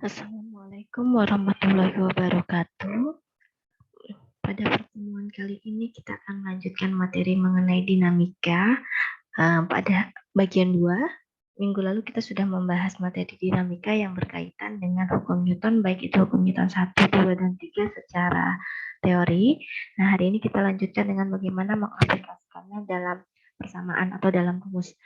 Assalamualaikum warahmatullahi wabarakatuh. Pada pertemuan kali ini kita akan melanjutkan materi mengenai dinamika. Pada bagian 2, minggu lalu kita sudah membahas materi dinamika yang berkaitan dengan hukum Newton, baik itu hukum Newton 1, 2, dan 3 secara teori. Nah, hari ini kita lanjutkan dengan bagaimana mengaplikasikannya dalam persamaan atau dalam rumus.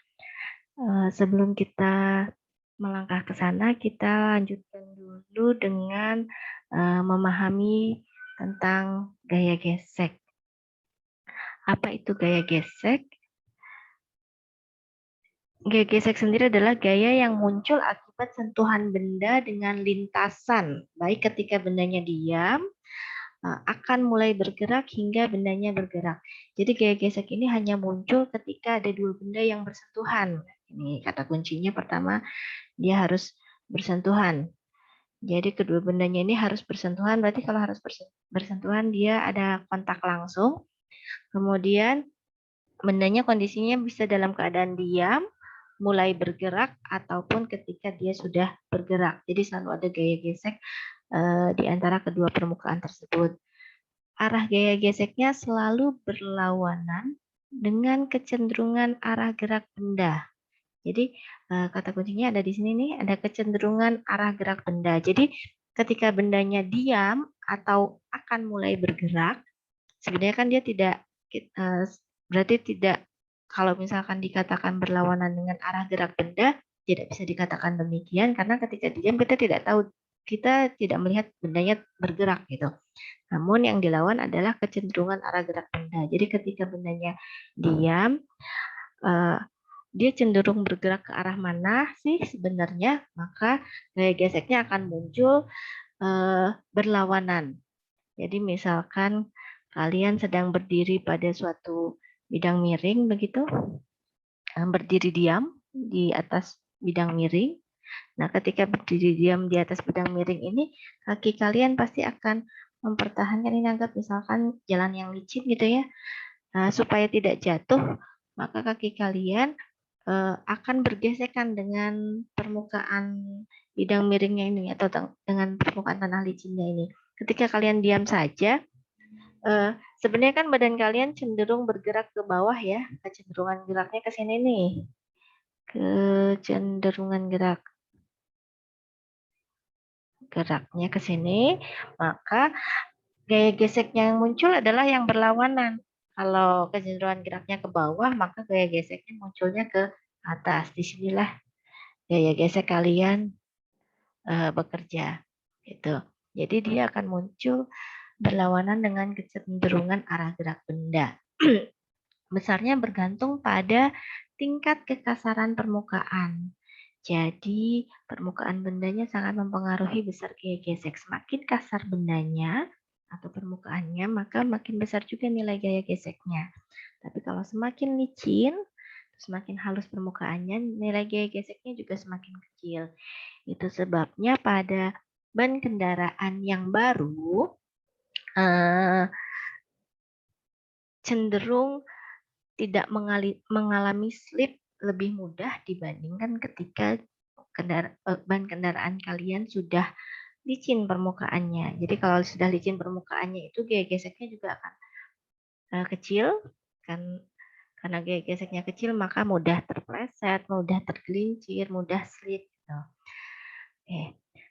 Sebelum kita melangkah ke sana, kita lanjutkan dulu dengan memahami tentang gaya gesek. Apa itu gaya gesek? Gaya gesek sendiri adalah gaya yang muncul akibat sentuhan benda dengan lintasan, baik ketika bendanya diam, akan mulai bergerak hingga bendanya bergerak. Jadi gaya gesek ini hanya muncul ketika ada dua benda yang bersentuhan. Ini kata kuncinya pertama, dia harus bersentuhan. Jadi kedua bendanya ini harus bersentuhan, berarti kalau harus bersentuhan dia ada kontak langsung. Kemudian bendanya kondisinya bisa dalam keadaan diam, mulai bergerak, ataupun ketika dia sudah bergerak. Jadi selalu ada gaya gesek di antara kedua permukaan tersebut. Arah gaya geseknya selalu berlawanan dengan kecenderungan arah gerak benda. Jadi kata kuncinya ada di sini nih, ada kecenderungan arah gerak benda. Jadi ketika bendanya diam atau akan mulai bergerak, sebenarnya kan dia tidak, berarti tidak, kalau misalkan dikatakan berlawanan dengan arah gerak benda, tidak bisa dikatakan demikian, karena ketika diam kita tidak tahu, kita tidak melihat bendanya bergerak gitu. Namun yang dilawan adalah kecenderungan arah gerak benda. Jadi ketika bendanya diam, dia cenderung bergerak ke arah mana sih sebenarnya, maka gaya geseknya akan muncul berlawanan. Jadi misalkan kalian sedang berdiri pada suatu bidang miring begitu, berdiri diam di atas bidang miring. Nah, ketika berdiri diam di atas bidang miring ini, kaki kalian pasti akan mempertahankan, ini anggap misalkan jalan yang licin gitu ya, supaya tidak jatuh, maka kaki kalian akan bergesekan dengan permukaan bidang miringnya ini atau dengan permukaan tanah licinnya ini. Ketika kalian diam saja, sebenarnya kan badan kalian cenderung bergerak ke bawah ya, kecenderungan geraknya ke sini nih, kecenderungan geraknya ke sini, maka gaya geseknya yang muncul adalah yang berlawanan. Kalau kecenderungan geraknya ke bawah, maka gaya geseknya munculnya ke atas. Disinilah gaya gesek kalian bekerja. Gitu. Jadi dia akan muncul berlawanan dengan kecenderungan arah gerak benda. Besarnya bergantung pada tingkat kekasaran permukaan. Jadi permukaan bendanya sangat mempengaruhi besar gaya gesek. Semakin kasar bendanya atau permukaannya, maka makin besar juga nilai gaya geseknya. Tapi kalau semakin licin, semakin halus permukaannya, nilai gaya geseknya juga semakin kecil. Itu sebabnya pada ban kendaraan yang baru cenderung tidak mengalami slip lebih mudah dibandingkan ketika ban kendaraan kalian sudah licin permukaannya. Jadi kalau sudah licin permukaannya itu gaya geseknya juga akan kecil, kan, karena gaya geseknya kecil maka mudah terpleset, mudah tergelincir, mudah slip. Gitu. Oke.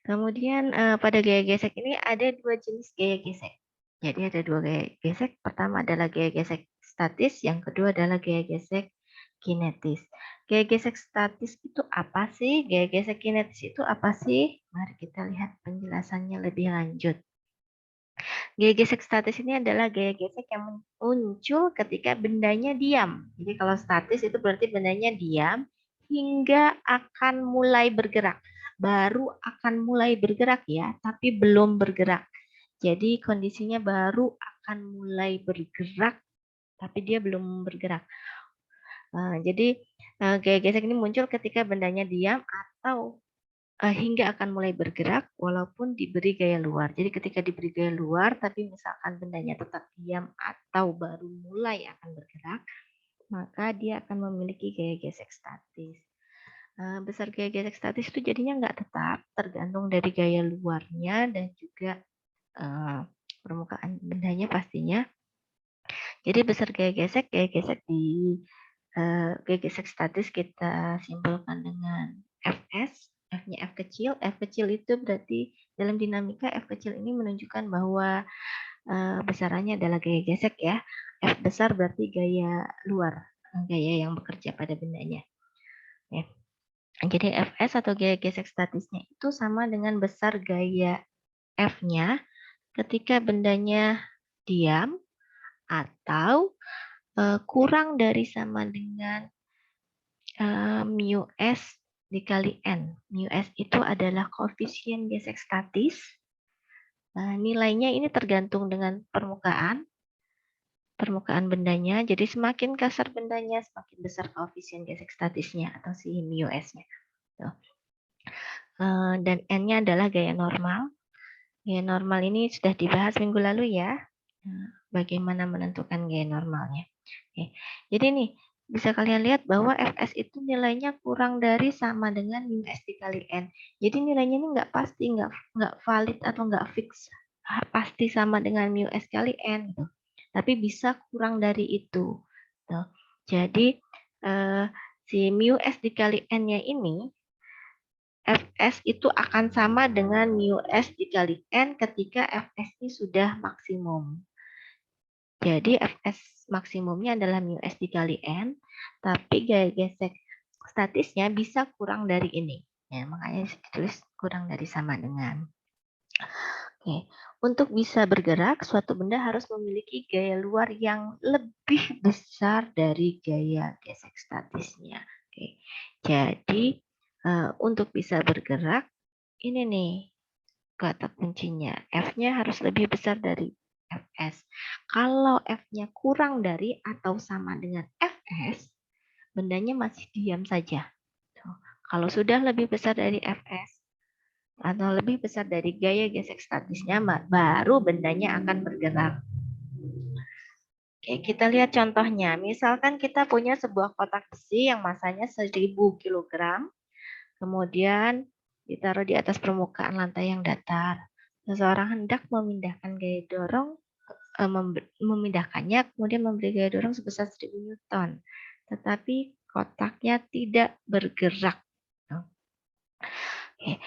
Kemudian pada gaya gesek ini ada dua jenis gaya gesek. Jadi ada dua gaya gesek. Pertama adalah gaya gesek statis, yang kedua adalah gaya gesek kinetis. Gaya gesek statis itu apa sih? Gaya gesek kinetis itu apa sih? Mari kita lihat penjelasannya lebih lanjut. Gaya gesek statis ini adalah gaya gesek yang muncul ketika bendanya diam. Jadi kalau statis itu berarti bendanya diam hingga akan mulai bergerak. Baru akan mulai bergerak ya, tapi belum bergerak. Jadi kondisinya baru akan mulai bergerak, tapi dia belum bergerak. Jadi gaya gesek ini muncul ketika bendanya diam atau hingga akan mulai bergerak walaupun diberi gaya luar. Jadi ketika diberi gaya luar, tapi misalkan bendanya tetap diam atau baru mulai akan bergerak, maka dia akan memiliki gaya gesek statis. Besar gaya gesek statis itu jadinya nggak tetap, tergantung dari gaya luarnya dan juga permukaan bendanya pastinya. Jadi besar gaya gesek di gaya gesek statis kita simpulkan dengan Fs, F-nya F kecil. F kecil itu berarti dalam dinamika F kecil ini menunjukkan bahwa besarannya adalah gaya gesek ya. F besar berarti gaya luar, gaya yang bekerja pada bendanya. Ya. Jadi Fs atau gaya gesek statisnya itu sama dengan besar gaya F-nya ketika bendanya diam atau kurang dari sama dengan mu S dikali N. Mu S itu adalah koefisien gesek statis. Nilainya ini tergantung dengan permukaan bendanya. Jadi semakin kasar bendanya, semakin besar koefisien gesek statisnya atau si mu S-nya. Dan N-nya adalah gaya normal. Gaya normal ini sudah dibahas minggu lalu ya. Bagaimana menentukan gaya normalnya. Oke. Jadi nih, bisa kalian lihat bahwa Fs itu nilainya kurang dari sama dengan mu S dikali N. Jadi nilainya ini nggak pasti, nggak valid atau nggak fix. Pasti sama dengan mu S kali N. Gitu. Tapi bisa kurang dari itu. Gitu. Jadi si mu S dikali N-nya ini Fs itu akan sama dengan mu S dikali N ketika Fs ini sudah maksimum. Jadi Fs maksimumnya adalah mu S dikali N, tapi gaya gesek statisnya bisa kurang dari ini. Ya, makanya ditulis kurang dari sama dengan. Oke. Untuk bisa bergerak, suatu benda harus memiliki gaya luar yang lebih besar dari gaya gesek statisnya. Oke. Jadi, untuk bisa bergerak, ini nih kata kuncinya. F-nya harus lebih besar dari Fs. Kalau F-nya kurang dari atau sama dengan Fs, bendanya masih diam saja. Kalau sudah lebih besar dari Fs atau lebih besar dari gaya gesek statisnya, baru bendanya akan bergerak. Oke, kita lihat contohnya. Misalkan kita punya sebuah kotak besi yang masanya 1000 kg, kemudian ditaruh di atas permukaan lantai yang datar. Seseorang hendak memindahkan gaya dorong, memindahkannya, kemudian memberi gaya dorong sebesar 1000 Newton. Tetapi kotaknya tidak bergerak. Oke.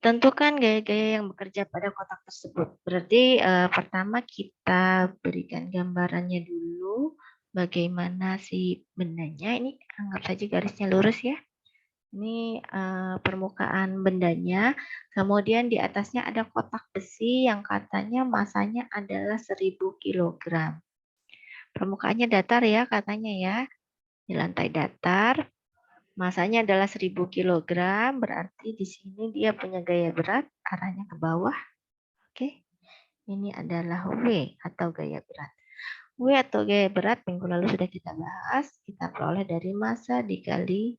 Tentukan gaya-gaya yang bekerja pada kotak tersebut. Berarti pertama kita berikan gambarannya dulu, bagaimana si bendanya. Ini anggap saja garisnya lurus ya. Ini permukaan bendanya, kemudian di atasnya ada kotak besi yang katanya masanya adalah 1000 kg. Permukaannya datar ya katanya ya, di lantai datar. Masanya adalah 1000 kg, berarti di sini dia punya gaya berat, arahnya ke bawah. Oke, ini adalah W atau gaya berat. W atau gaya berat minggu lalu sudah kita bahas, kita peroleh dari massa dikali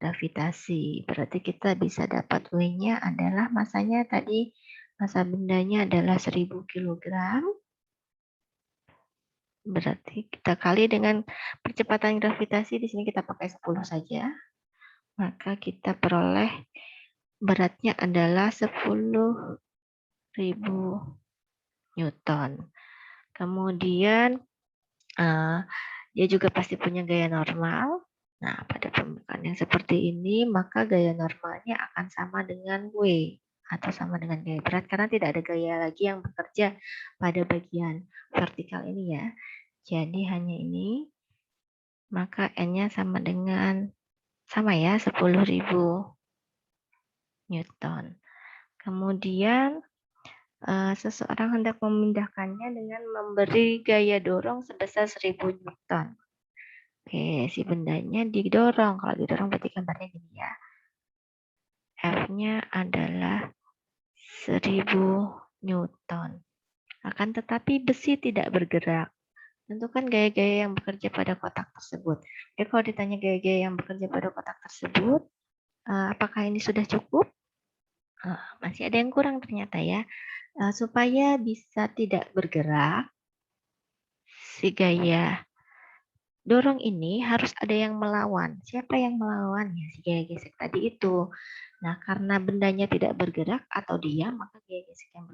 gravitasi. Berarti kita bisa dapat W-nya adalah masanya tadi, massa bendanya adalah 1000 kg. Berarti kita kali dengan percepatan gravitasi, di sini kita pakai 10 saja. Maka kita peroleh beratnya adalah 10.000 Newton. Kemudian dia juga pasti punya gaya normal. Nah, pada permukaan yang seperti ini, maka gaya normalnya akan sama dengan W atau sama dengan gaya berat karena tidak ada gaya lagi yang bekerja pada bagian vertikal ini ya. Jadi hanya ini, maka N-nya sama dengan ya 10.000 Newton. Kemudian seseorang hendak memindahkannya dengan memberi gaya dorong sebesar 1000 Newton. Oke, si bendanya didorong. Kalau didorong berarti gambarnya gini ya. F-nya adalah 1000 Newton. Akan tetapi besi tidak bergerak. Tentukan gaya-gaya yang bekerja pada kotak tersebut. Jadi kalau ditanya gaya-gaya yang bekerja pada kotak tersebut, apakah ini sudah cukup? Masih ada yang kurang ternyata ya. Supaya bisa tidak bergerak, si gaya dorong ini harus ada yang melawan. Siapa yang melawan? Ya, si gaya gesek tadi itu. Nah, karena bendanya tidak bergerak atau diam, maka gaya gesek yang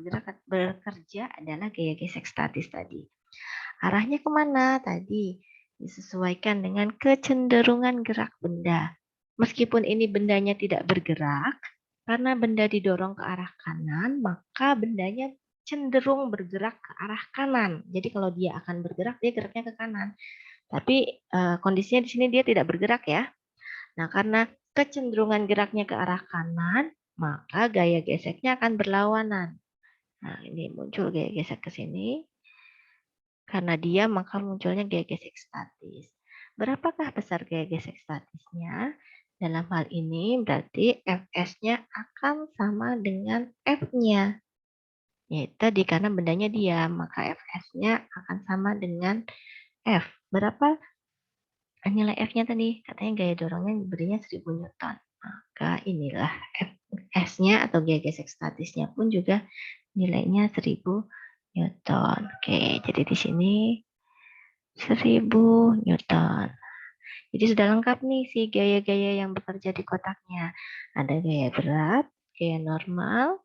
bekerja adalah gaya gesek statis tadi. Arahnya kemana tadi? Disesuaikan dengan kecenderungan gerak benda. Meskipun ini bendanya tidak bergerak, karena benda didorong ke arah kanan, maka bendanya cenderung bergerak ke arah kanan. Jadi kalau dia akan bergerak, dia geraknya ke kanan. Tapi kondisinya di sini dia tidak bergerak ya. Nah, karena kecenderungan geraknya ke arah kanan, maka gaya geseknya akan berlawanan. Nah, ini muncul gaya gesek ke sini. Karena dia, maka munculnya gaya gesek statis. Berapakah besar gaya gesek statisnya? Dalam hal ini berarti Fs-nya akan sama dengan F-nya. Yaitu tadi karena bendanya diam, maka Fs-nya akan sama dengan F. Berapa nilai F-nya tadi? Katanya gaya dorongnya berinya 1000 Newton. Maka inilah Fs-nya atau gaya gesek statisnya pun juga nilainya 1000 Newton. Oke, jadi di sini 1000 Newton. Jadi sudah lengkap nih si gaya-gaya yang bekerja di kotaknya. Ada gaya berat, gaya normal,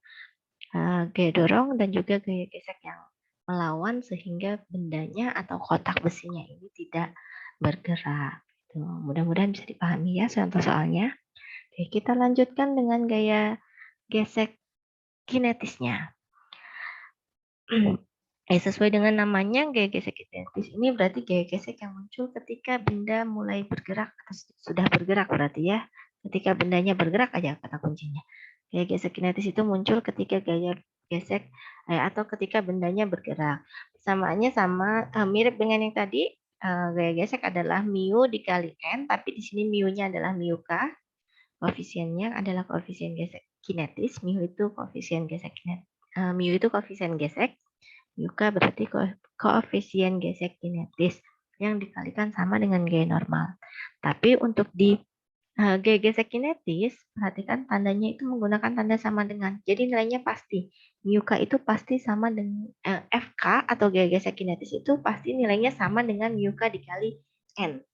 gaya dorong, dan juga gaya gesek yang melawan sehingga bendanya atau kotak besinya ini tidak bergerak. Mudah-mudahan bisa dipahami ya contoh soalnya. Oke, kita lanjutkan dengan gaya gesek kinetisnya. Sesuai dengan namanya, gaya gesek kinetis ini berarti gaya gesek yang muncul ketika benda mulai bergerak atau sudah bergerak berarti ya. Ketika bendanya bergerak aja kata kuncinya. Gaya gesek kinetis itu muncul ketika gaya gesek atau ketika bendanya bergerak. Samaannya sama mirip dengan yang tadi. Gaya gesek adalah mu dikali n, tapi di sini mu-nya adalah mu k. Koefisiennya adalah koefisien gesek kinetis. Mu itu koefisien gesek kinetis. Mu itu koefisien gesek. Yuka berarti koefisien gesek kinetis yang dikalikan sama dengan gaya normal. Tapi untuk di gaya gesek kinetis, perhatikan tandanya itu menggunakan tanda sama dengan. Jadi nilainya pasti. Yuka itu pasti sama dengan FK atau gaya gesek kinetis itu pasti nilainya sama dengan Yuka dikali N.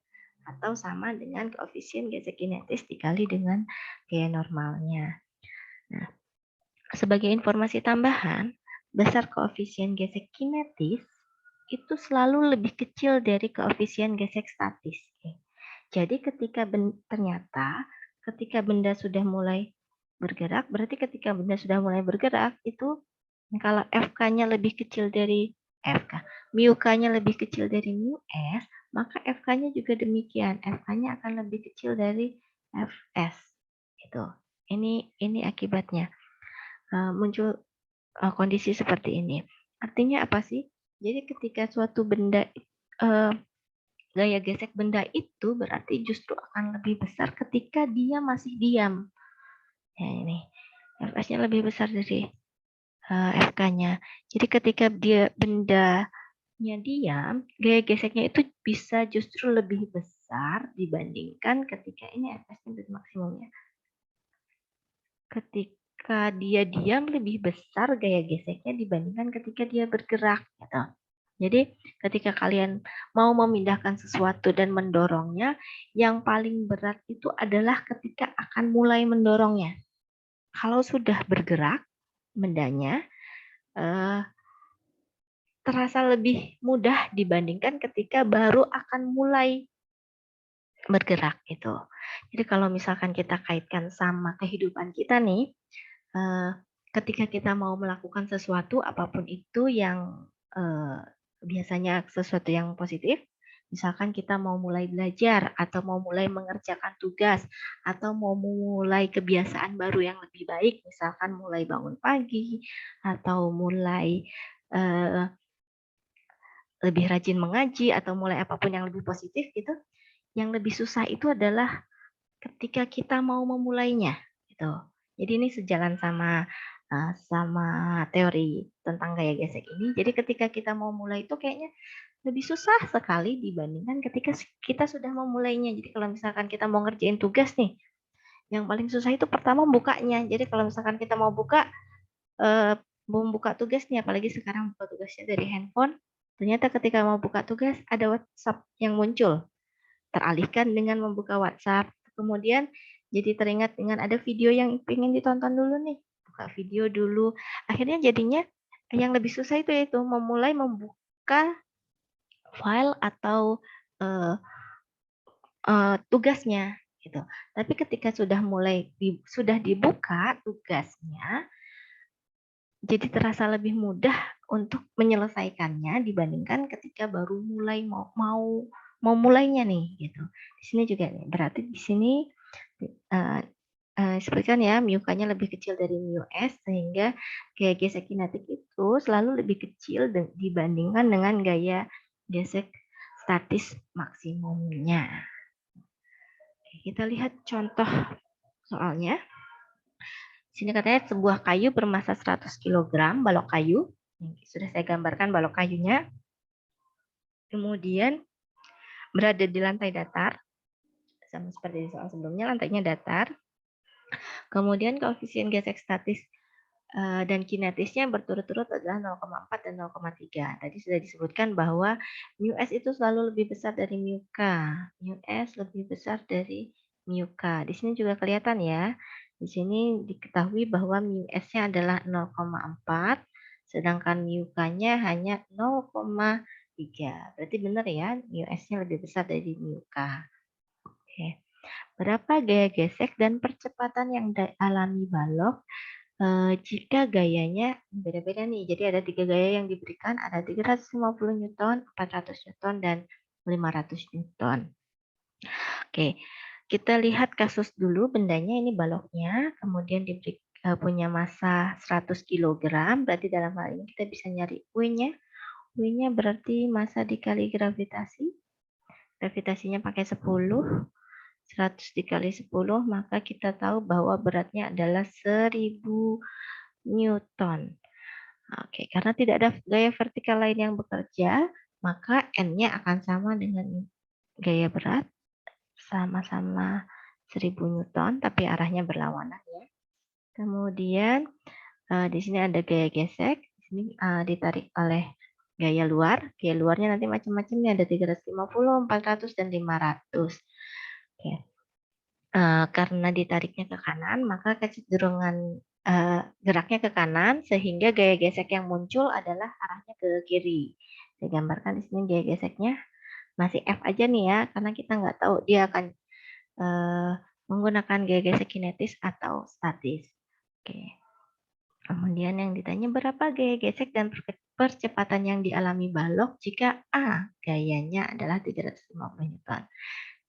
Atau sama dengan koefisien gesek kinetis dikali dengan gaya normalnya. Nah, sebagai informasi tambahan, besar koefisien gesek kinetis itu selalu lebih kecil dari koefisien gesek statis. Jadi ternyata ketika benda sudah mulai bergerak, berarti ketika benda sudah mulai bergerak itu kalau Fk-nya lebih kecil dari Fk, mu k-nya lebih kecil dari mu s, maka Fk-nya juga demikian. Fk-nya akan lebih kecil dari Fs. Itu. Ini akibatnya. Muncul kondisi seperti ini. Artinya apa sih? Jadi ketika suatu benda gaya gesek benda itu berarti justru akan lebih besar ketika dia masih diam. Ya ini Fs-nya lebih besar dari Fk-nya. Jadi ketika bendanya diam, gaya geseknya itu bisa justru lebih besar dibandingkan ketika ini Fs-nya maksimumnya. Ketika dia diam lebih besar gaya geseknya dibandingkan ketika dia bergerak. Gitu. Jadi ketika kalian mau memindahkan sesuatu dan mendorongnya, yang paling berat itu adalah ketika akan mulai mendorongnya. Kalau sudah bergerak bendanya, terasa lebih mudah dibandingkan ketika baru akan mulai bergerak itu. Jadi kalau misalkan kita kaitkan sama kehidupan kita nih, ketika kita mau melakukan sesuatu apapun itu yang biasanya sesuatu yang positif, misalkan kita mau mulai belajar atau mau mulai mengerjakan tugas atau mau mulai kebiasaan baru yang lebih baik, misalkan mulai bangun pagi atau mulai lebih rajin mengaji atau mulai apapun yang lebih positif gitu, yang lebih susah itu adalah ketika kita mau memulainya gitu. Jadi ini sejalan sama teori tentang gaya gesek ini. Jadi ketika kita mau mulai itu kayaknya lebih susah sekali dibandingkan ketika kita sudah memulainya. Jadi kalau misalkan kita mau ngerjain tugas nih, yang paling susah itu pertama bukanya. Jadi kalau misalkan kita mau membuka tugas nih, apalagi sekarang buka tugasnya dari handphone, ternyata ketika mau buka tugas ada WhatsApp yang muncul. teralihkan dengan membuka WhatsApp. Kemudian jadi teringat dengan ada video yang ingin ditonton dulu nih. Buka video dulu. Akhirnya jadinya yang lebih susah itu memulai membuka file atau tugasnya gitu. Tapi ketika sudah sudah dibuka tugasnya, jadi terasa lebih mudah untuk menyelesaikannya dibandingkan ketika baru mau mulainya nih gitu. Di sini juga nih, berarti di sini seperti kan ya, MIUK-nya lebih kecil dari MIUS sehingga gaya gesek kinetik itu selalu lebih kecil dibandingkan dengan gaya gesek statis maksimumnya. Oke, kita lihat contoh soalnya. Di sini katanya sebuah kayu bermasa 100 kg, balok kayu. Sudah saya gambarkan balok kayunya. Kemudian berada di lantai datar. Sama seperti di soal sebelumnya, lantainya datar. Kemudian koefisien gesek statis dan kinetisnya berturut-turut adalah 0,4 dan 0,3. Tadi sudah disebutkan bahwa μs itu selalu lebih besar dari μk. μs lebih besar dari μk. Di sini juga kelihatan ya. Di sini diketahui bahwa μs-nya adalah 0,4, sedangkan μk-nya hanya 0,3. Berarti benar ya, μs-nya lebih besar dari μk. Oke. Berapa gaya gesek dan percepatan yang dialami balok jika gayanya beda-beda nih. Jadi ada 3 gaya yang diberikan, ada 350 Newton, 400 Newton, dan 500 Newton. Oke, kita lihat kasus dulu bendanya ini baloknya, kemudian diberi punya massa 100 kg, berarti dalam hal ini kita bisa nyari W-nya. W-nya berarti massa dikali gravitasi. Gravitasinya pakai 10. 100 dikali 10, maka kita tahu bahwa beratnya adalah 1000 Newton. Oke, karena tidak ada gaya vertikal lain yang bekerja, maka N-nya akan sama dengan gaya berat, sama-sama 1000 Newton, tapi arahnya berlawanan ya. Kemudian di sini ada gaya gesek, di sini ditarik oleh gaya luar. Gaya luarnya nanti macam-macam nih, ada 350, 400, dan 500. Oke. Karena ditariknya ke kanan, maka kecenderungan geraknya ke kanan, sehingga gaya gesek yang muncul adalah arahnya ke kiri. Saya gambarkan di sini gaya geseknya masih F aja nih ya, karena kita nggak tahu dia akan menggunakan gaya gesek kinetis atau statis. Oke. Kemudian yang ditanya berapa gaya gesek dan percepatan yang dialami balok jika A gayanya adalah 350 Newton.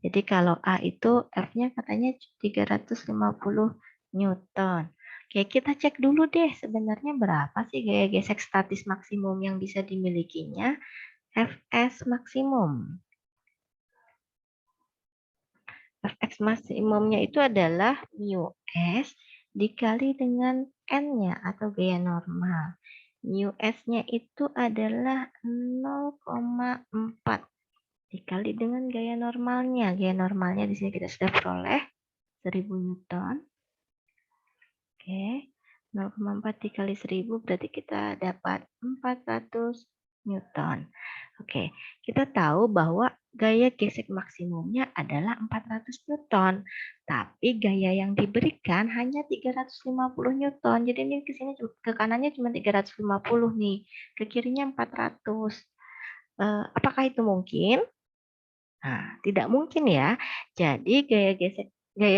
Jadi kalau A itu F-nya katanya 350 Newton. Oke, kita cek dulu deh sebenarnya berapa sih gaya gesek statis maksimum yang bisa dimilikinya. Fs maksimum. Fx maksimumnya itu adalah μs dikali dengan N-nya atau gaya normal. μs-nya itu adalah 0,4 dikali dengan gaya normalnya. Gaya normalnya di sini kita sudah peroleh 1000 Newton. Oke, 0,4 dikali 1000 berarti kita dapat 400 Newton. Oke, kita tahu bahwa gaya gesek maksimumnya adalah 400 Newton. Tapi gaya yang diberikan hanya 350 Newton. Jadi ini ke sini ke kanannya cuma 350 nih. Ke kirinya 400. Apakah itu mungkin? Nah, tidak mungkin ya. Jadi gaya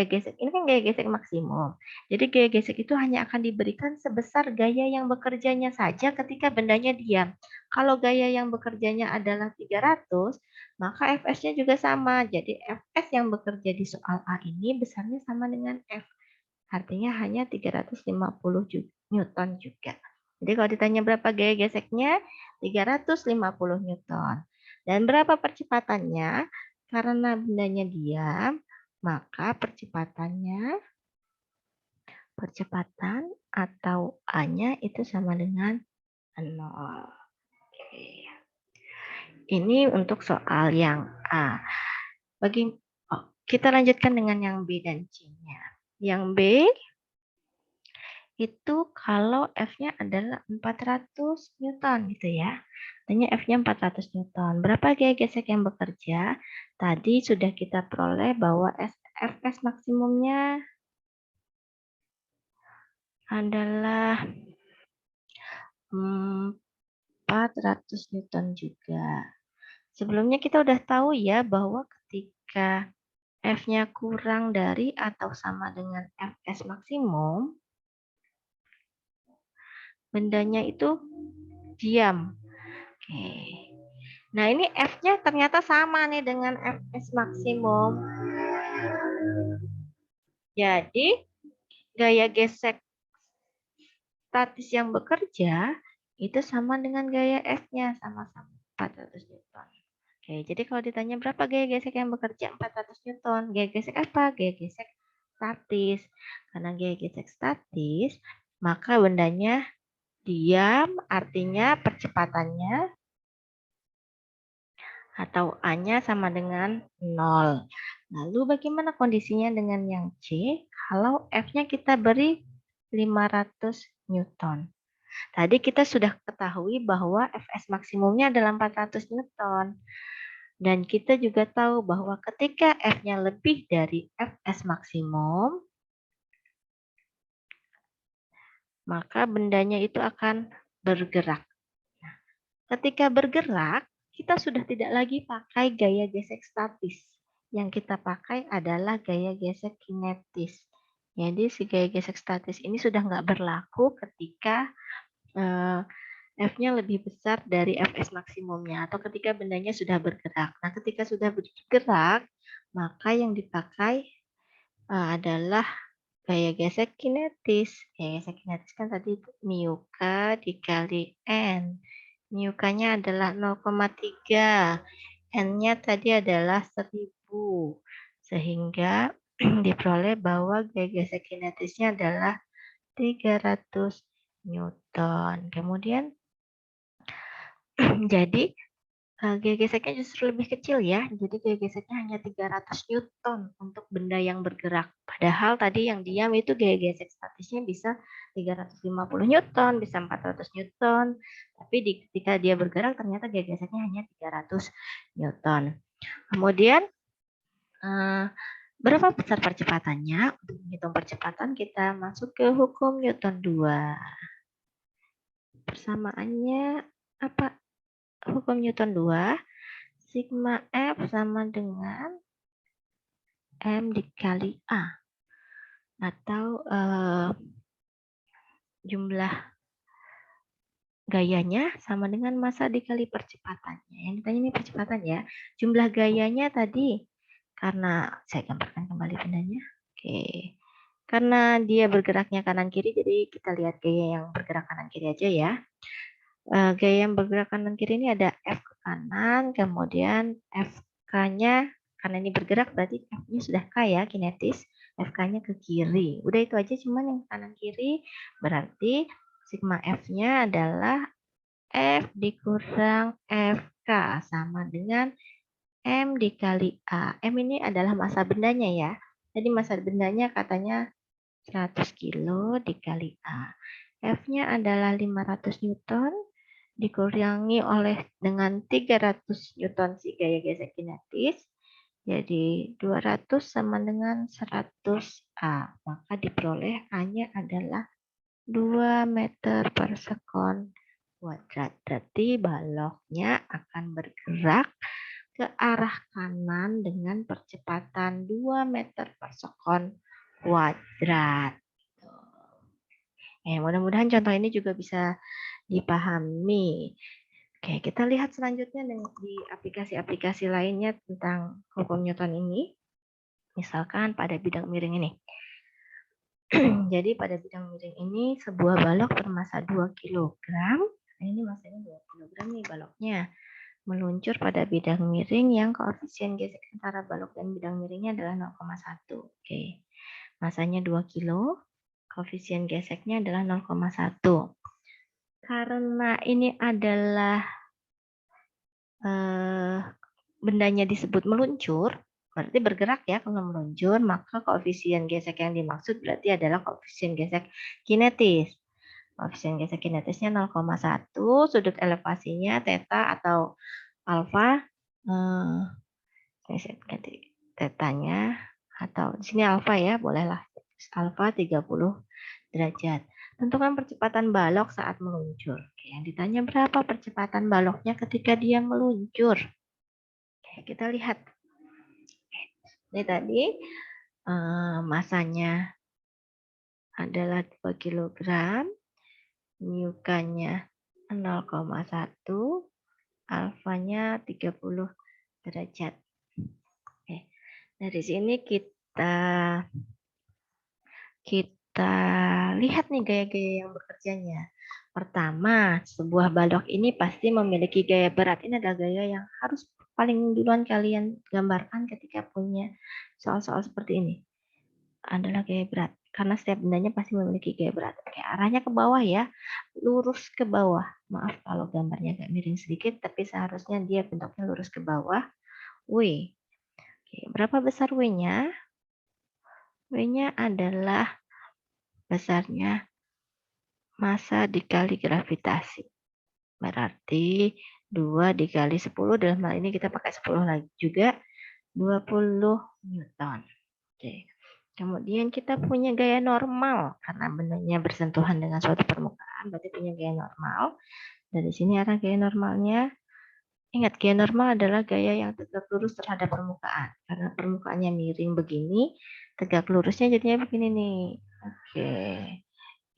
gesek ini kan gaya gesek maksimum. Jadi gaya gesek itu hanya akan diberikan sebesar gaya yang bekerjanya saja ketika bendanya diam. Kalau gaya yang bekerjanya adalah 300, maka Fs-nya juga sama. Jadi Fs yang bekerja di soal A ini besarnya sama dengan F. Artinya hanya 350 Newton juga. Jadi kalau ditanya berapa gaya geseknya, 350 Newton. Dan berapa percepatannya? Karena bendanya diam, maka percepatan atau A-nya itu sama dengan 0. Oke. Ini untuk soal yang A. Kita lanjutkan dengan yang B dan C-nya. Yang B, itu kalau F-nya adalah 400 Newton gitu ya. Artinya F-nya 400 Newton. Berapa gaya gesek yang bekerja? Tadi sudah kita peroleh bahwa Fs maksimumnya adalah 400 Newton juga. Sebelumnya kita udah tahu ya bahwa ketika F-nya kurang dari atau sama dengan Fs maksimum, bendanya itu diam. Oke. Nah, ini F-nya ternyata sama nih dengan Fs maksimum. Jadi, gaya gesek statis yang bekerja itu sama dengan gaya F-nya, sama-sama 400 Newton. Oke, jadi kalau ditanya berapa gaya gesek yang bekerja 400 Newton, gaya gesek apa? Gaya gesek statis. Karena gaya gesek statis, maka bendanya diam, artinya percepatannya atau A-nya sama dengan 0. Lalu bagaimana kondisinya dengan yang C? Kalau F-nya kita beri 500 Newton. Tadi kita sudah ketahui bahwa Fs maksimumnya adalah 400 Newton. Dan kita juga tahu bahwa ketika F-nya lebih dari Fs maksimum, maka bendanya itu akan bergerak. Nah, ketika bergerak, kita sudah tidak lagi pakai gaya gesek statis. Yang kita pakai adalah gaya gesek kinetis. Jadi si gaya gesek statis ini sudah nggak berlaku ketika F-nya lebih besar dari Fs maksimumnya atau ketika bendanya sudah bergerak. Nah, ketika sudah bergerak, maka yang dipakai adalah gaya gesek kinetis. Gaya gesek kinetis kan tadi mu K dikali N. Mu K-nya adalah 0,3. N-nya tadi adalah 1000. Sehingga diperoleh bahwa gaya gesek kinetisnya adalah 300 Newton. Kemudian jadi gaya geseknya justru lebih kecil ya. Jadi gaya geseknya hanya 300 Newton untuk benda yang bergerak. Padahal tadi yang diam itu gaya gesek statisnya bisa 350 Newton, bisa 400 Newton. Tapi ketika dia bergerak ternyata gaya geseknya hanya 300 Newton. Kemudian berapa besar percepatannya? Untuk menghitung percepatan kita masuk ke hukum Newton 2. Persamaannya apa? Hukum Newton 2, sigma F sama dengan M dikali A. Atau jumlah gayanya sama dengan massa dikali percepatannya. Yang ditanya ini percepatan ya. Jumlah gayanya tadi, karena saya gambarkan kembali bendanya. Oke. Karena dia bergeraknya kanan-kiri, jadi kita lihat gaya yang bergerak kanan-kiri aja ya. Gaya yang bergerak kanan-kiri ini ada F ke kanan, kemudian FK-nya, karena ini bergerak berarti F-nya sudah K ya, kinetis, FK-nya ke kiri. Udah itu aja, cuman yang kanan-kiri berarti sigma F-nya adalah F dikurang FK sama dengan M dikali A. M ini adalah massa bendanya ya. Jadi massa bendanya katanya 100 kilo dikali A. F-nya adalah 500 Newton dikurangi oleh dengan 300 Newton si gaya gesek kinetis. Jadi 200 sama dengan 100 A. Maka diperoleh A-nya adalah 2 meter per sekon kuadrat. Berarti baloknya akan bergerak ke arah kanan dengan percepatan 2 meter per sekon kuadrat. Mudah-mudahan contoh ini juga bisa dipahami. Oke, kita lihat selanjutnya di aplikasi-aplikasi lainnya tentang hukum Newton ini. Misalkan pada bidang miring ini. Jadi pada bidang miring ini sebuah balok bermassa 2 kg. Nah, ini massanya 2 kg nih baloknya. Meluncur pada bidang miring yang koefisien gesek antara balok dan bidang miringnya adalah 0,1. Oke. Massanya 2 kg. Koefisien geseknya adalah 0,1. Karena ini adalah bendanya disebut meluncur, berarti bergerak ya kalau meluncur, maka koefisien gesek yang dimaksud berarti adalah koefisien gesek kinetis. Koefisien gesek kinetisnya 0,1, sudut elevasinya theta atau alfa, ganti tetanya atau di sini alfa ya, bolehlah alfa 30 derajat. Tentukan percepatan balok saat meluncur. Oke, yang ditanya berapa percepatan baloknya ketika dia meluncur. Oke, kita lihat. Ini tadi masanya adalah 2 kg, mu-nya 0,1, alfanya 30 derajat. Oke. Dari sini kita lihat nih gaya-gaya yang bekerjanya. Pertama, sebuah balok ini pasti memiliki gaya berat. Ini adalah gaya yang harus paling duluan kalian gambarkan ketika punya soal-soal seperti ini. Adalah gaya berat. Karena setiap bendanya pasti memiliki gaya berat. Oke, arahnya ke bawah ya. Lurus ke bawah. Maaf kalau gambarnya agak miring sedikit, tapi seharusnya dia bentuknya lurus ke bawah. W. Oke, berapa besar W-nya? W-nya adalah besarnya massa dikali gravitasi. Berarti 2 dikali 10, dalam hal ini kita pakai 10 lagi juga, 20 Newton. Oke. Kemudian kita punya gaya normal, karena bendanya bersentuhan dengan suatu permukaan, berarti punya gaya normal. Dari sini arah gaya normalnya, ingat gaya normal adalah gaya yang tegak lurus terhadap permukaan. Karena permukaannya miring begini, tegak lurusnya jadinya begini nih. Oke,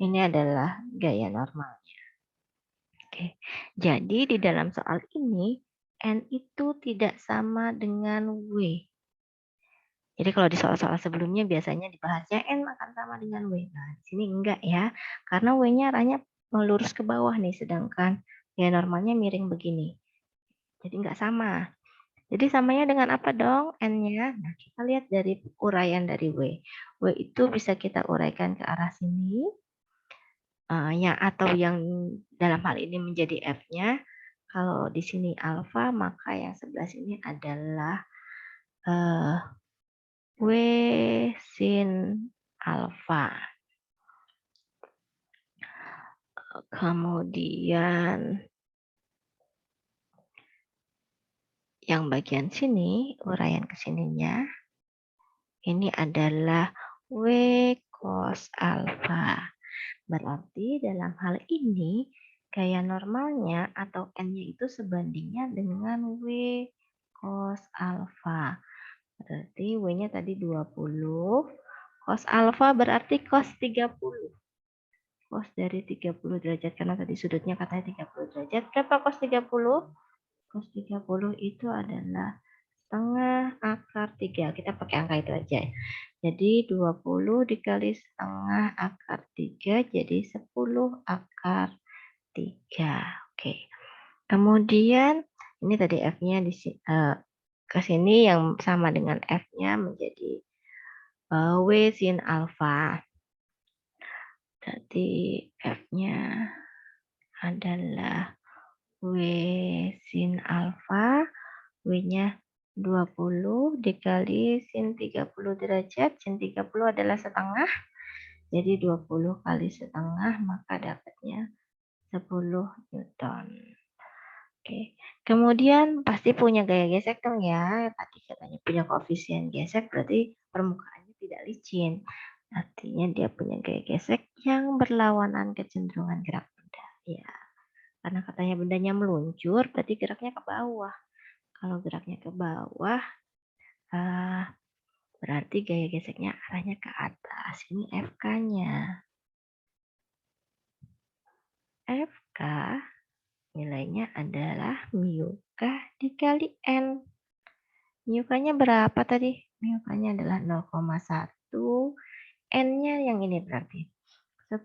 ini adalah gaya normal. Oke, jadi di dalam soal ini, N itu tidak sama dengan W. Jadi kalau di soal-soal sebelumnya biasanya dibahasnya N akan sama dengan W. Nah, di sini enggak ya, karena W-nya arahnya melurus ke bawah nih, sedangkan ya normalnya miring begini. Jadi enggak sama. Jadi samanya dengan apa dong N-nya? Nah, kita lihat dari uraian dari W. W itu bisa kita uraikan ke arah sini, atau yang dalam hal ini menjadi F-nya. Kalau di sini alfa, maka yang sebelah sini adalah W sin alfa. Kemudian yang bagian sini, uraian ke sininya, ini adalah W cos alfa. Berarti dalam hal ini, gaya normalnya atau N-nya itu sebandingnya dengan W cos alfa. Berarti W-nya tadi 20. Cos alfa berarti cos 30. Cos dari 30 derajat. Karena tadi sudutnya katanya 30 derajat. Berapa cos 30? Cos 30 itu adalah setengah akar 3. Kita pakai angka itu aja. Jadi 20 dikali setengah akar 3. Jadi 10 akar 3. Oke. Kemudian ini tadi F-nya di ke sini yang sama dengan F-nya menjadi W sin alfa. Jadi F-nya adalah W sin alfa. W-nya 20 dikali sin 30 derajat. Sin 30 adalah setengah. Jadi 20 kali setengah, maka dapatnya 10 Newton. Oke. Kemudian pasti punya gaya gesek dong ya. Tadi katanya punya koefisien gesek, berarti permukaannya tidak licin. Artinya dia punya gaya gesek yang berlawanan kecenderungan gerak benda. Ya, karena katanya bendanya meluncur, berarti geraknya ke bawah. Kalau geraknya ke bawah, berarti gaya geseknya arahnya ke atas. Ini FK-nya. FK nilainya adalah mu K dikali N. Mu K-nya berapa tadi? Mu K-nya adalah 0,1. N-nya yang ini berarti 10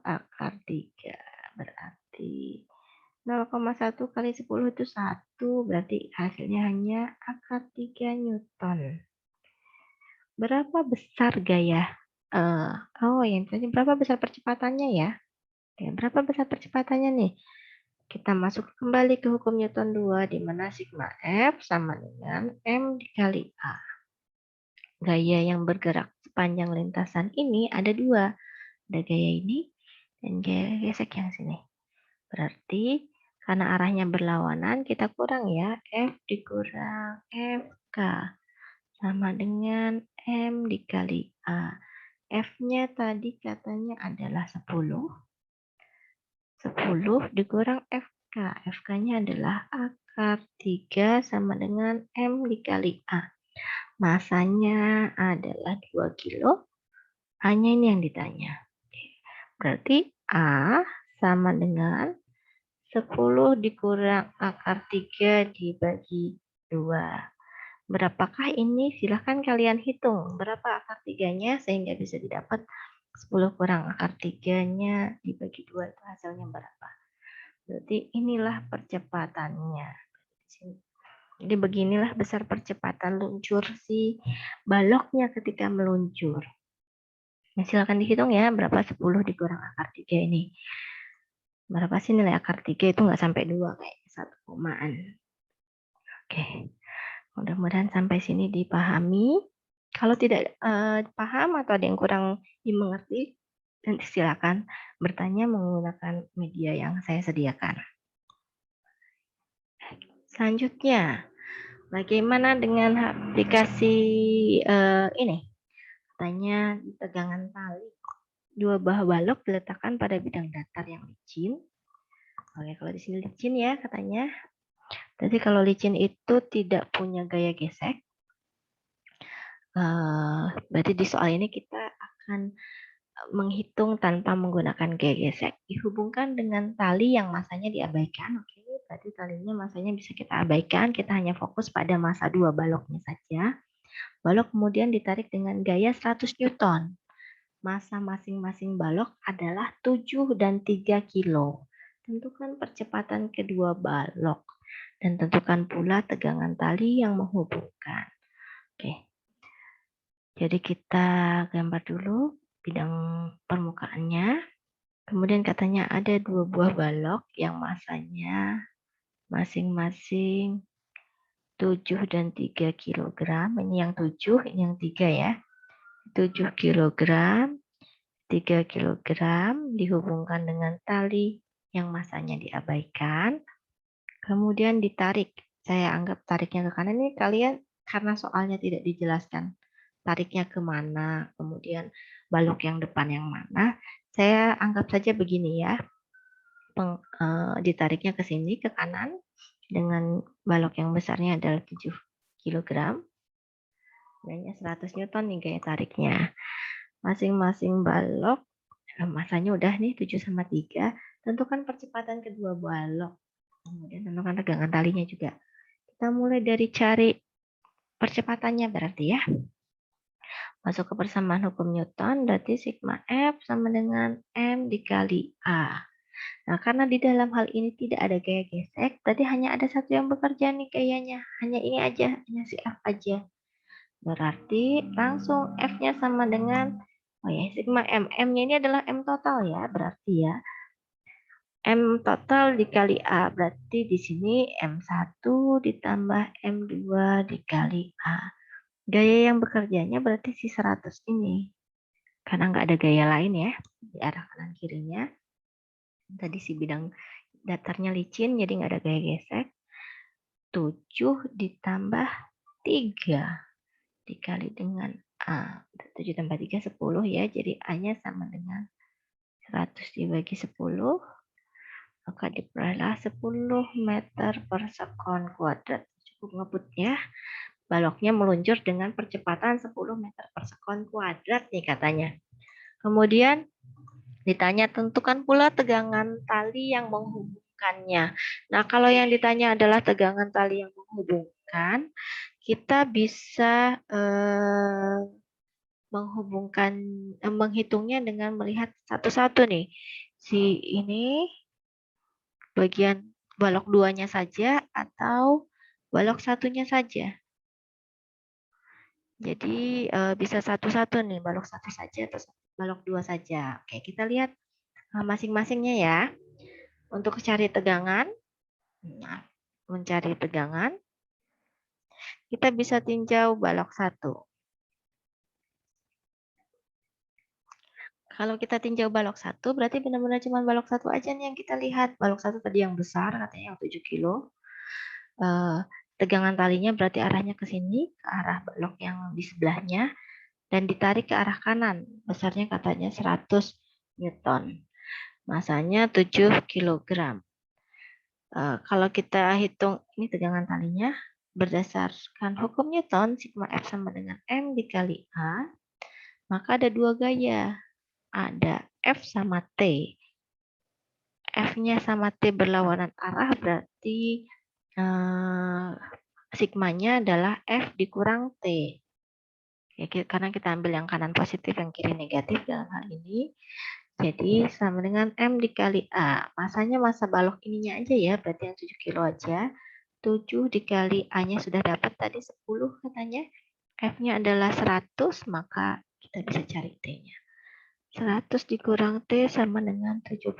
akar 3. Berarti 0,1 kali 10 itu 1. Berarti hasilnya hanya akar 3 Newton. Berapa besar gaya? Yang tadi berapa besar percepatannya ya? Berapa besar percepatannya nih? Kita masuk kembali ke hukum Newton 2, di mana sigma F sama dengan M dikali A. gaya yang bergerak sepanjang lintasan ini ada dua. Ada gaya ini dan gaya gesek yang sini. Berarti karena arahnya berlawanan, kita kurang ya. F dikurang FK sama dengan M dikali A. F-nya tadi katanya adalah 10. 10 dikurang FK. FK-nya adalah akar 3 sama dengan M dikali A. Masanya adalah 2 kilo. A-nya ini yang ditanya. Berarti A sama dengan 10 dikurang akar 3 dibagi 2. Berapakah ini? Silahkan kalian hitung. Berapa akar 3-nya sehingga bisa didapat 10 kurang akar 3-nya dibagi 2 itu hasilnya berapa? Berarti inilah percepatannya. Jadi beginilah besar percepatan luncur si baloknya ketika meluncur. Nah, silakan dihitung ya berapa 10 dikurang akar 3 ini. Berapa sih nilai akar 3 itu nggak sampai 2 kayak 1 komaan. Oke. Mudah-mudahan sampai sini dipahami. Kalau tidak paham atau ada yang kurang dimengerti, nanti silakan bertanya menggunakan media yang saya sediakan. Selanjutnya, bagaimana dengan aplikasi ini? Katanya tegangan tali. Dua buah balok diletakkan pada bidang datar yang licin. Oke, kalau di sini licin ya katanya. Jadi kalau licin itu tidak punya gaya gesek. Berarti di soal ini kita akan menghitung tanpa menggunakan gaya gesek. Dihubungkan dengan tali yang masanya diabaikan. Oke, berarti talinya masanya bisa kita abaikan. Kita hanya fokus pada massa dua baloknya saja. Balok kemudian ditarik dengan gaya 100 Newton. Massa masing-masing balok adalah 7 dan 3 kilo. Tentukan percepatan kedua balok. Dan tentukan pula tegangan tali yang menghubungkan. Oke. Jadi kita gambar dulu bidang permukaannya. Kemudian katanya ada dua buah balok yang masanya masing-masing 7 dan 3 kilogram. Ini yang 7, ini yang 3 ya. 7 kilogram, 3 kilogram dihubungkan dengan tali yang masanya diabaikan. Kemudian ditarik. Saya anggap tariknya ke kanan ini kalian karena soalnya tidak dijelaskan tariknya kemana, kemudian balok yang depan yang mana. Saya anggap saja begini ya, ditariknya ke sini, ke kanan, dengan balok yang besarnya adalah 7 kg, dan 100 Newton nih gaya tariknya. Masing-masing balok, masanya udah nih 7 sama 3, tentukan percepatan kedua balok, kemudian tentukan tegangan talinya juga. Kita mulai dari cari percepatannya berarti ya. Masuk ke persamaan hukum Newton, berarti sigma F sama dengan M dikali A. Nah, karena di dalam hal ini tidak ada gaya gesek, tadi hanya ada satu yang bekerja nih gayanya. Hanya ini aja, hanya si F aja. Berarti langsung F-nya sama dengan, oh ya, sigma M. M-nya ini adalah M total ya, berarti ya. M total dikali A, berarti di sini M1 ditambah M2 dikali A. Gaya yang bekerjanya berarti si 100 ini. Karena nggak ada gaya lain ya di arah kanan kirinya. Tadi si bidang datarnya licin, jadi nggak ada gaya gesek. 7 ditambah 3 dikali dengan A. 7 tambah 3, 10 ya. Jadi A-nya sama dengan 100 dibagi 10. Maka diperolehlah 10 meter per sekon kuadrat. Cukup ngebut ya. Baloknya meluncur dengan percepatan 10 meter per sekon kuadrat nih katanya. Kemudian ditanya tentukan pula tegangan tali yang menghubungkannya. Nah, kalau yang ditanya adalah tegangan tali yang menghubungkan, kita bisa menghitungnya dengan melihat satu-satu nih. Si ini bagian balok duanya saja atau balok satunya saja. Jadi bisa satu-satu nih, balok satu saja atau balok dua saja. Oke, kita lihat masing-masingnya ya. Untuk cari tegangan, mencari tegangan, kita bisa tinjau balok 1. Kalau kita tinjau balok 1, berarti benar-benar cuma balok 1 aja nih yang kita lihat. Balok 1 tadi yang besar, katanya yang 7 kilo. Tegangan talinya berarti arahnya ke sini, ke arah balok yang di sebelahnya, dan ditarik ke arah kanan. Besarnya katanya 100 Newton. Masanya 7 kilogram. Kalau kita hitung ini tegangan talinya, berdasarkan hukum Newton, sigma F sama dengan M dikali A, maka ada dua gaya. Ada F sama T. F-nya sama T berlawanan arah, berarti sigmanya adalah F dikurang T. Ya, karena kita ambil yang kanan positif, yang kiri negatif dalam hal ini. Jadi sama dengan M dikali A. Masanya masa balok ininya aja ya, berarti yang 7 kilo aja. 7 dikali A-nya sudah dapat tadi 10 katanya. F-nya adalah 100, maka kita bisa cari T-nya. 100 dikurang T sama dengan 70.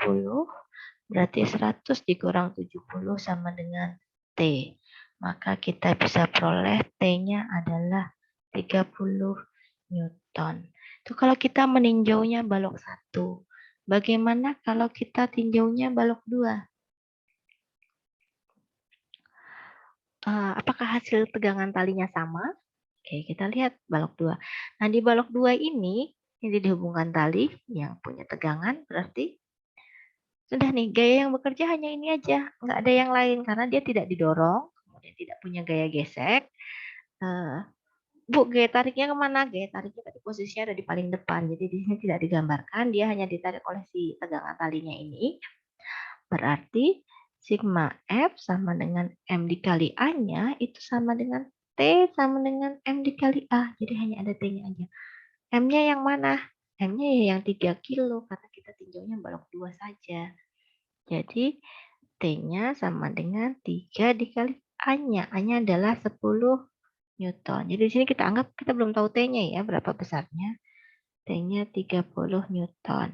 Berarti 100 dikurang 70 sama dengan T. Maka kita bisa peroleh T-nya adalah 30 Newton. Itu kalau kita meninjaunya balok 1. Bagaimana kalau kita tinjaunya balok 2? Apakah hasil tegangan talinya sama? Oke, kita lihat balok 2. Nah, di balok 2 ini dihubungkan tali yang punya tegangan, berarti sudah nih, gaya yang bekerja hanya ini aja. Nggak ada yang lain, karena dia tidak didorong, kemudian tidak punya gaya gesek. Bu, gaya tariknya kemana? Gaya tariknya tadi posisinya ada di paling depan, jadi di sini tidak digambarkan, dia hanya ditarik oleh si tegangan talinya ini. Berarti sigma F sama dengan M dikali A-nya itu sama dengan T sama dengan M dikali A. Jadi hanya ada T-nya aja. M-nya yang mana? M-nya ya yang 3 kilo, karena kita tinjaunya balok 2 saja. Jadi T-nya sama dengan 3 dikali A-nya. A-nya adalah 10 Newton. Jadi di sini kita anggap kita belum tahu T-nya ya, berapa besarnya. T-nya 30 Newton.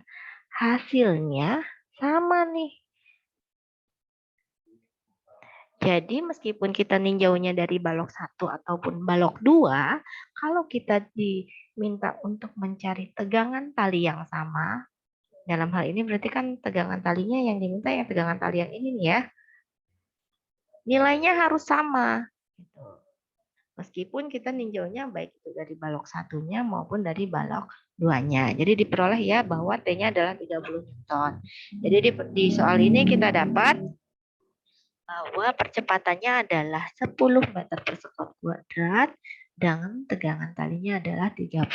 Hasilnya sama nih. Jadi meskipun kita ninjaunya dari balok 1 ataupun balok 2, kalau kita diminta untuk mencari tegangan tali yang sama, dalam hal ini berarti kan tegangan talinya yang diminta yang tegangan tali yang ini nih ya. Nilainya harus sama. Gitu. Meskipun kita ninjaunya baik itu dari balok satunya maupun dari balok 2-nya. Jadi diperoleh ya bahwa T-nya adalah 30 Newton. Jadi di soal ini kita dapat bahwa percepatannya adalah 10 meter per sekon kuadrat dan tegangan talinya adalah 30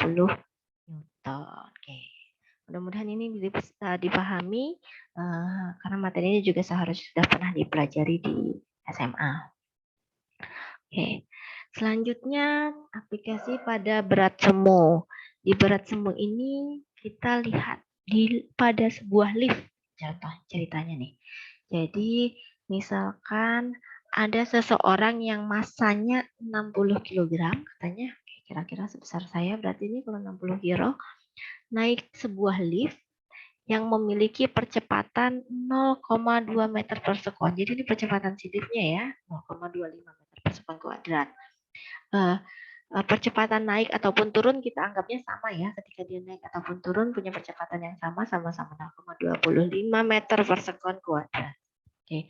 Newton. Oke. Mudah-mudahan ini bisa dipahami karena materinya juga seharusnya sudah pernah dipelajari di SMA. Oke. Selanjutnya aplikasi pada berat semu. Di berat semu ini kita lihat pada sebuah lift. Contoh ceritanya nih. Jadi misalkan ada seseorang yang masanya 60 kg katanya, kira-kira sebesar saya, berarti ini kalau 60 kilo, naik sebuah lift yang memiliki percepatan 0,2 meter per sekon. Jadi ini percepatan si liftnya ya, 0,25 meter per sekon kuadrat. Percepatan naik ataupun turun kita anggapnya sama ya, ketika dia naik ataupun turun punya percepatan yang sama-sama 0,25 meter per sekon kuadrat. Oke.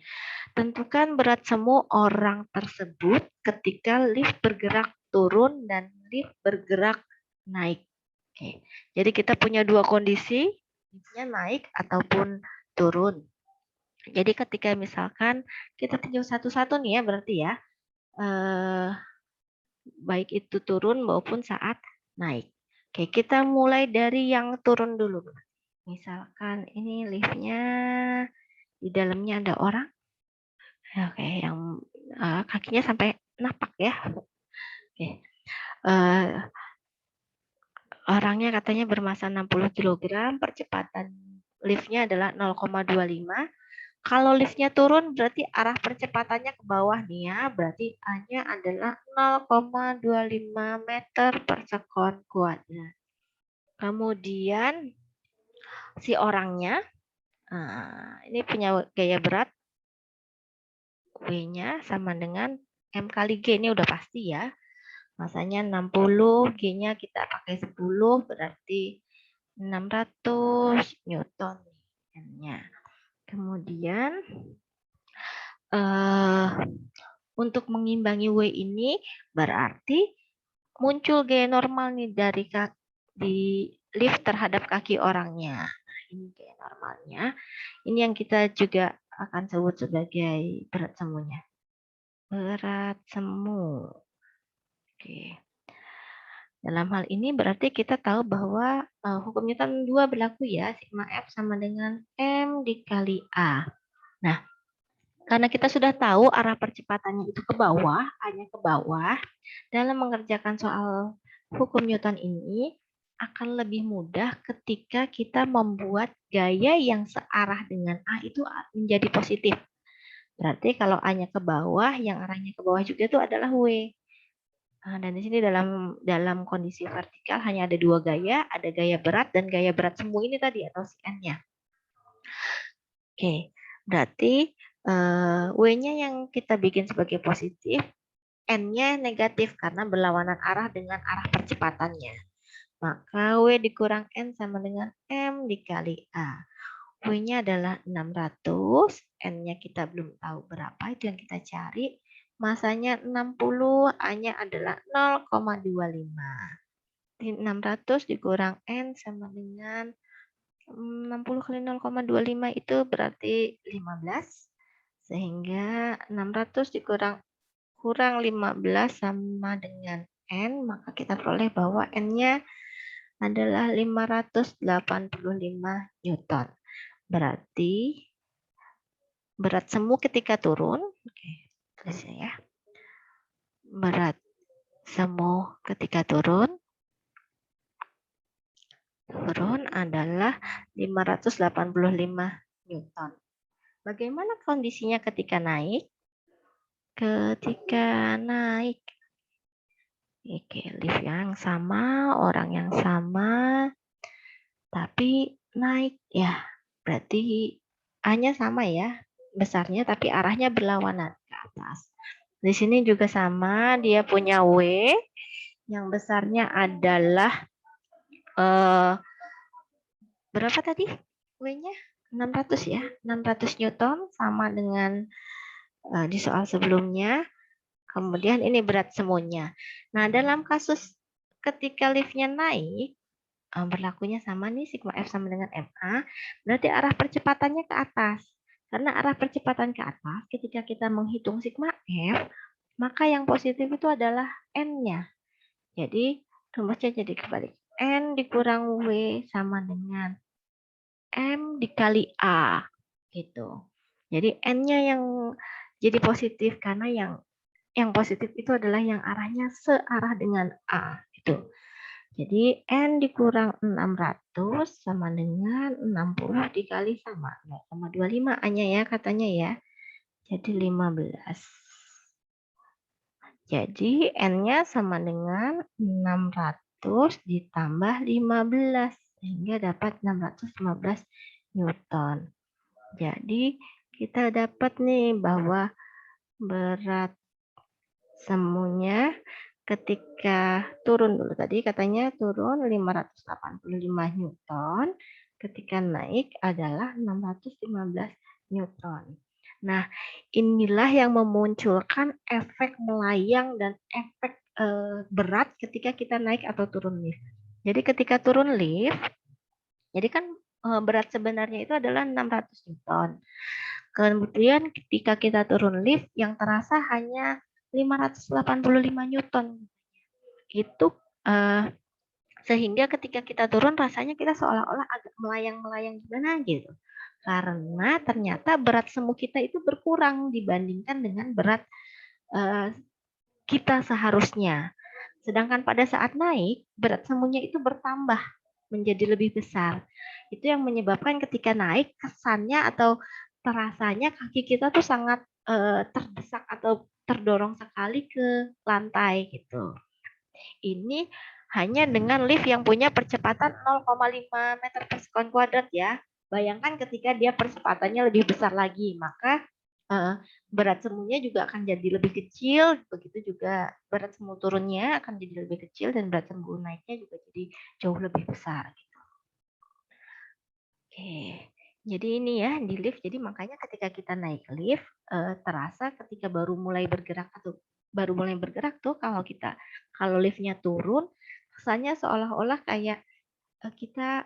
Tentukan berat semu orang tersebut ketika lift bergerak turun dan lift bergerak naik. Oke. Jadi kita punya dua kondisi, liftnya naik ataupun turun. Jadi ketika misalkan kita tinjau satu-satu nih ya, berarti ya, baik itu turun maupun saat naik. Oke, kita mulai dari yang turun dulu. Misalkan ini liftnya di dalamnya ada orang. Oke, yang kakinya sampai napak ya. Oke. Orangnya katanya bermassa 60 kg, percepatan liftnya adalah 0,25. Kalau liftnya turun berarti arah percepatannya ke bawah nih ya, berarti A-nya adalah 0,25 meter per sekon kuadrat. Kemudian si orangnya, ini punya gaya berat, W-nya sama dengan M kali G, ini udah pasti ya. Masanya 60, G-nya kita pakai 10, berarti 600 Newton N-nya. Kemudian untuk mengimbangi W ini berarti muncul gaya normal nih di lift terhadap kaki orangnya. Nah, ini gaya normalnya. Ini yang kita juga akan sebut sebagai berat semunya. Berat semu. Oke. Dalam hal ini berarti kita tahu bahwa hukum Newton 2 berlaku ya, sigma F sama dengan M dikali A. Nah, karena kita sudah tahu arah percepatannya itu ke bawah, A-nya ke bawah, dalam mengerjakan soal hukum Newton ini akan lebih mudah ketika kita membuat gaya yang searah dengan A itu menjadi positif. Berarti kalau A-nya ke bawah, yang arahnya ke bawah juga itu adalah W. Dan di sini dalam kondisi vertikal hanya ada dua gaya, ada gaya berat dan gaya berat semu ini tadi atau si N-nya. Oke, berarti W-nya yang kita bikin sebagai positif, N-nya negatif karena berlawanan arah dengan arah percepatannya. Maka W dikurang N sama dengan M dikali A. W-nya adalah 600, N-nya kita belum tahu berapa, itu yang kita cari. Masanya 60, A-nya adalah 0,25. 600 dikurang N sama dengan 60 kali 0,25 itu berarti 15. Sehingga 600 kurang 15 sama dengan N, maka kita peroleh bahwa N-nya adalah 585 Newton. Berarti berat semu ketika turun, oke, tulis ya. Berat semu ketika turun adalah 585 Newton. Bagaimana kondisinya ketika naik? Ketika naik, oke, lift yang sama, orang yang sama, tapi naik ya, berarti A-nya sama ya, besarnya, tapi arahnya berlawanan ke atas. Di sini juga sama, dia punya W, yang besarnya adalah berapa tadi W-nya? 600 ya, 600 Newton sama dengan di soal sebelumnya. Kemudian ini berat semuanya. Nah, dalam kasus ketika liftnya naik, berlakunya sama nih, sigma F sama dengan MA, berarti arah percepatannya ke atas. Karena arah percepatan ke atas, ketika kita menghitung sigma F, maka yang positif itu adalah N-nya. Jadi, rumusnya jadi kebalik. N dikurang W sama dengan M dikali A. Gitu. Jadi, N-nya yang jadi positif, karena yang positif itu adalah yang arahnya searah dengan A. Gitu. Jadi N dikurang 600 sama dengan 60 dikali sama 0,25 A-nya ya katanya ya. Jadi 15. Jadi N-nya sama dengan 600 ditambah 15 sehingga dapat 615 Newton. Jadi kita dapat nih bahwa berat semuanya ketika turun dulu tadi katanya turun 585 Newton, ketika naik adalah 615 Newton. Nah, inilah yang memunculkan efek melayang dan efek berat ketika kita naik atau turun lift. Jadi ketika turun lift, jadi kan berat sebenarnya itu adalah 600 Newton. Kemudian ketika kita turun lift, yang terasa hanya 585 Newton. Itu sehingga ketika kita turun rasanya kita seolah-olah agak melayang-melayang gimana gitu. Karena ternyata berat semu kita itu berkurang dibandingkan dengan berat kita seharusnya. Sedangkan pada saat naik, berat semunya itu bertambah menjadi lebih besar. Itu yang menyebabkan ketika naik kesannya atau terasanya kaki kita tuh sangat terdesak atau terdorong sekali ke lantai gitu. Ini hanya dengan lift yang punya percepatan 0,5 meter per sekon kuadrat ya. Bayangkan ketika dia percepatannya lebih besar lagi, maka berat semunya juga akan jadi lebih kecil. Begitu juga berat semu turunnya akan jadi lebih kecil dan berat semu naiknya juga jadi jauh lebih besar. Oke. Jadi ini ya di lift, jadi makanya ketika kita naik lift, terasa ketika baru mulai bergerak tuh kalau liftnya turun, kesannya seolah-olah kayak, kita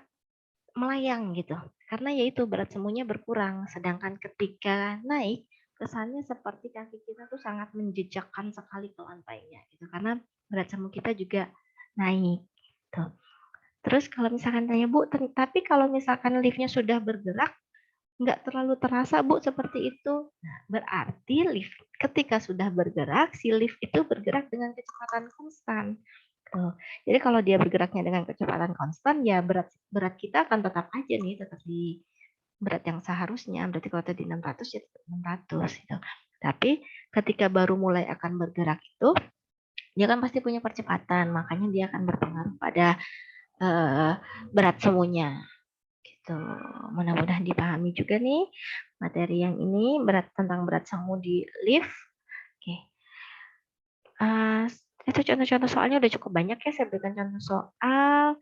melayang gitu. Karena ya itu berat semuanya berkurang, sedangkan ketika naik, kesannya seperti kaki kita tuh sangat menjejakkan sekali ke lantainya gitu, karena berat semu kita juga naik, gitu. Terus kalau misalkan tanya, "Bu, tapi kalau misalkan liftnya sudah bergerak, nggak terlalu terasa, Bu, seperti itu?" Nah, berarti lift ketika sudah bergerak, si lift itu bergerak dengan kecepatan konstan. Tuh. Jadi kalau dia bergeraknya dengan kecepatan konstan, ya berat berat kita akan tetap aja nih, tetap di berat yang seharusnya. Berarti kalau tadi 600 ya tetap 600 gitu. Tapi ketika baru mulai akan bergerak itu, dia kan pasti punya percepatan, makanya dia akan berpengaruh pada uh, berat semuanya. Gitu. Mudah-mudahan dipahami juga nih materi yang ini tentang berat semu di lift. Oke. Itu contoh-contoh soalnya udah cukup banyak ya, saya berikan contoh soal.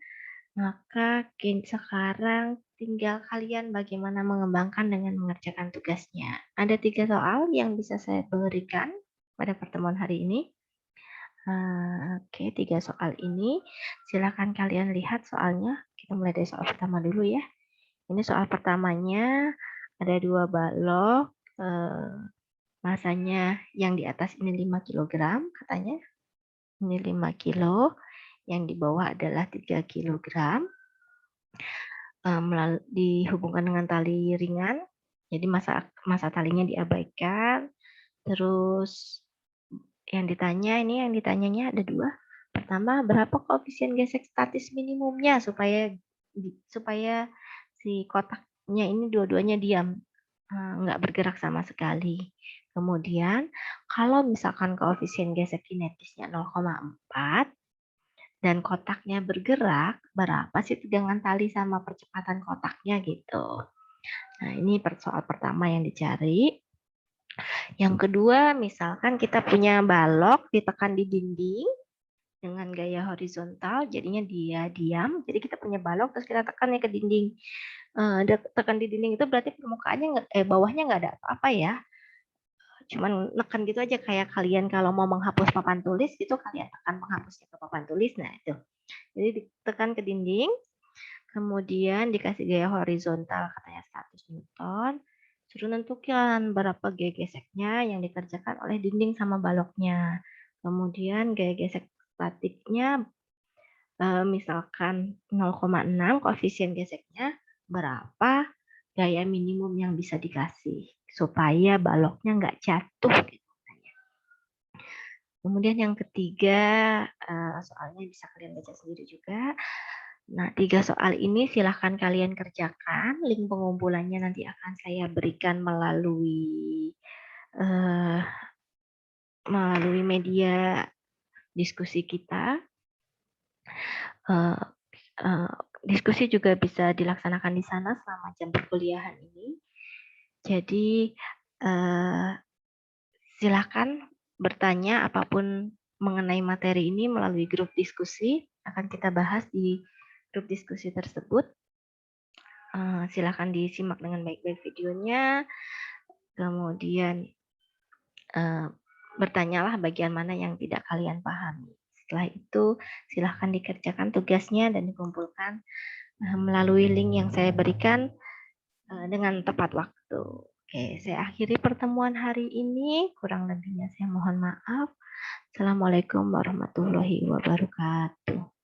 Maka sekarang tinggal kalian bagaimana mengembangkan dengan mengerjakan tugasnya. Ada 3 soal yang bisa saya berikan pada pertemuan hari ini. Oke, 3 soal ini. Silakan kalian lihat soalnya. Kita mulai dari soal pertama dulu ya. Ini soal pertamanya ada 2 balok. Masanya yang di atas ini 5 kg katanya. Ini 5 kilo. Yang di bawah adalah 3 kilogram. Dihubungkan dengan tali ringan, jadi masa talinya diabaikan. Terus yang ditanyanya ada 2. Pertama, berapa koefisien gesek statis minimumnya supaya si kotaknya ini dua-duanya diam, nggak bergerak sama sekali. Kemudian, kalau misalkan koefisien gesek kinetisnya 0,4 dan kotaknya bergerak, berapa sih tegangan tali sama percepatan kotaknya gitu. Nah, ini soal pertama yang dicari. Yang kedua, misalkan kita punya balok ditekan di dinding dengan gaya horizontal, jadinya dia diam. Jadi kita punya balok, terus kita tekan nih ke dinding. Tekan di dinding itu berarti permukaannya bawahnya nggak ada apa-apa ya. Cuman neken gitu aja, kayak kalian kalau mau menghapus papan tulis gitu, kalian tekan menghapusnya ke papan tulis. Nah, itu. Jadi ditekan ke dinding, kemudian dikasih gaya horizontal katanya 100 Newton, suruh nentukan berapa gaya geseknya yang dikerjakan oleh dinding sama baloknya. Kemudian gaya gesek statiknya misalkan 0,6 koefisien geseknya, berapa gaya minimum yang bisa dikasih supaya baloknya nggak jatuh gitu. Kemudian yang ketiga, soalnya bisa kalian baca sendiri juga. Nah, 3 soal ini silahkan kalian kerjakan. Link pengumpulannya nanti akan saya berikan melalui media diskusi kita. Diskusi juga bisa dilaksanakan di sana selama jam perkuliahan ini. Jadi, silakan bertanya apapun mengenai materi ini melalui grup diskusi. Akan kita bahas di grup diskusi tersebut. Silakan disimak dengan baik-baik videonya. Kemudian bertanyalah bagian mana yang tidak kalian pahami. Setelah itu, silahkan dikerjakan tugasnya dan dikumpulkan melalui link yang saya berikan dengan tepat waktu. Oke, saya akhiri pertemuan hari ini. Kurang lebihnya saya mohon maaf. Assalamualaikum warahmatullahi wabarakatuh.